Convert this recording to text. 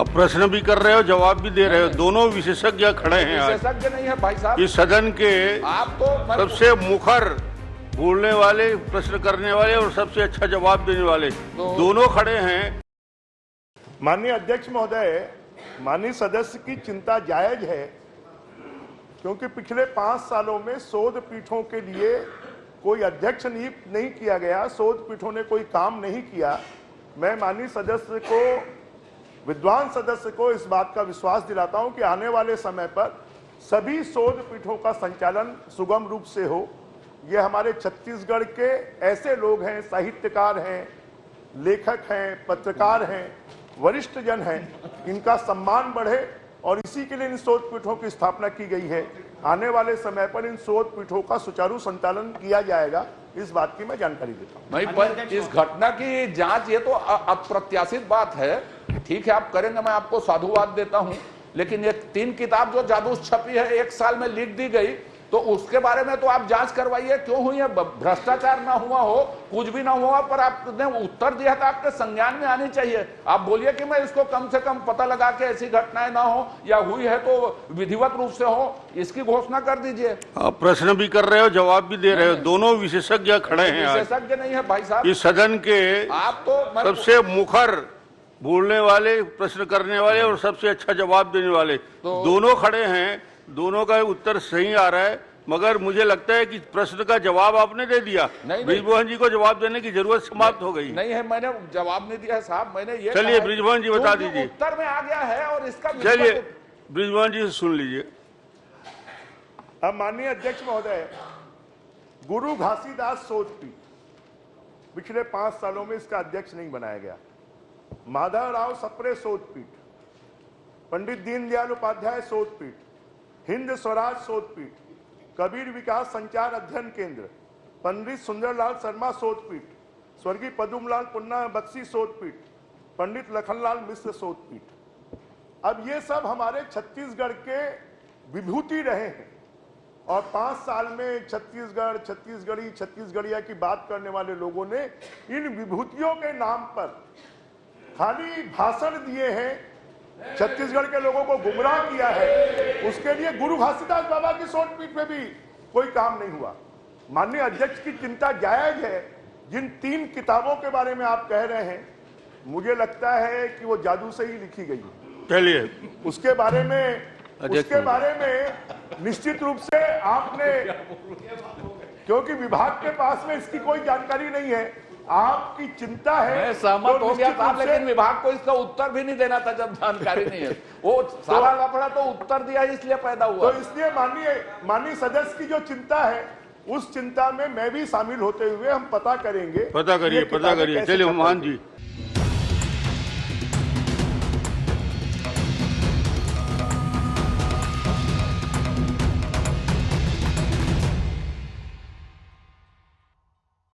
आप प्रश्न भी कर रहे हो, जवाब भी दे रहे हो। दोनों विशेषज्ञ खड़े हैं आज विशेषज्ञ नहीं है भाई साहब। इस सदन के आप तो सबसे मुखर बोलने वाले, प्रश्न करने वाले और सबसे अच्छा जवाब देने वाले दोनों खड़े हैं। माननीय अध्यक्ष महोदय, माननीय सदस्य की चिंता जायज है, क्योंकि पिछले 5 सालों में शोध पीठों के लिए कोई अध्यक्ष नियुक्त नहीं किया गया, शोध पीठों ने कोई काम नहीं किया। मैं माननीय सदस्य को, विद्वान सदस्य को इस बात का विश्वास दिलाता हूं कि आने वाले समय पर सभी शोध पीठों का संचालन सुगम रूप से हो। ये हमारे छत्तीसगढ़ के ऐसे लोग हैं, साहित्यकार हैं, लेखक हैं, पत्रकार हैं, वरिष्ठ जन हैं, इनका सम्मान बढ़े और इसी के लिए इन शोध पीठों की स्थापना की गई है। आने वाले समय पर इन शोध पीठों का सुचारू संचालन किया जाएगा, इस बात की मैं जानकारी देता हूं। नहीं, पर इस घटना की जांच, ये तो अप्रत्याशित बात है। ठीक है, आप करेंगे, मैं आपको साधुवाद देता हूं, लेकिन ये 3 किताब जो जादू छपी है, 1 साल में लीक दी गई, तो उसके बारे में तो आप जांच करवाइए, क्यों हुई है। भ्रष्टाचार ना हुआ हो, कुछ भी ना हुआ, पर आपने उत्तर दिया था, आपके संज्ञान में आनी चाहिए। आप बोलिए कि मैं इसको कम से कम पता लगा के ऐसी घटनाएं ना हो, या हुई है तो विधिवत रूप से हो, इसकी घोषणा कर दीजिए। आप प्रश्न भी कर रहे हो, जवाब भी दे रहे हो। दोनों विशेषज्ञ खड़े हैं आज विशेषज्ञ नहीं है भाई साहब। इस सदन के आप तो सबसे मुखर बोलने वाले, प्रश्न करने वाले और सबसे अच्छा जवाब देने वाले दोनों खड़े हैं। दोनों का उत्तर सही आ रहा है, मगर मुझे लगता है कि प्रश्न का जवाब आपने दे दिया। बृजमोहन जी को जवाब देने की जरूरत समाप्त हो गई। नहीं है, मैंने जवाब नहीं दिया है साहब। मैंने ये चलिए बृजमोहन जी बता दीजिए। उत्तर में आ गया है और इसका चलिए बृजमोहन जी से सुन लीजिए। अब माननीय अध्यक्ष महोदय, गुरु घासीदास शोध पीठ पिछले 5 सालों में इसका अध्यक्ष नहीं बनाया गया। माधवराव सप्रे शोध पीठ, पंडित दीनदयाल उपाध्याय शोध पीठ, हिंद स्वराज शोध पीठ, कबीर विकास संचार अध्ययन केंद्र, पंडित सुंदरलाल शर्मा शोध पीठ, स्वर्गीय पदुमलाल पुन्ना बख्शी शोध पीठ, पंडित लखनलाल मिश्र शोध पीठ। अब ये सब हमारे छत्तीसगढ़ के विभूति रहे हैं, और 5 साल में छत्तीसगढ़, छत्तीसगढ़ी, छत्तीसगढ़िया की बात करने वाले लोगों ने इन विभूतियों के नाम पर खाली भाषण दिए हैं, छत्तीसगढ़ के लोगों को गुमराह किया है। उसके लिए गुरु घासीदास बाबा की शोध पीठ में भी कोई काम नहीं हुआ। माननीय अध्यक्ष की चिंता जायज है। जिन 3 किताबों के बारे में आप कह रहे हैं, मुझे लगता है कि वो जादू से ही लिखी गई है। चलिए उसके बारे में निश्चित रूप से आपने, क्योंकि विभाग के पास में इसकी कोई जानकारी नहीं है, आपकी चिंता है। मैं सहमत हो गया था, लेकिन विभाग को इसका उत्तर भी नहीं देना था जब जानकारी नहीं है। वो सारा लफड़ा तो उत्तर दिया इसलिए पैदा हुआ। तो इसलिए माननीय सदस्य की जो चिंता है, उस चिंता में मैं भी शामिल होते हुए हम पता करेंगे। पता करिए। चलिए मोहन जी।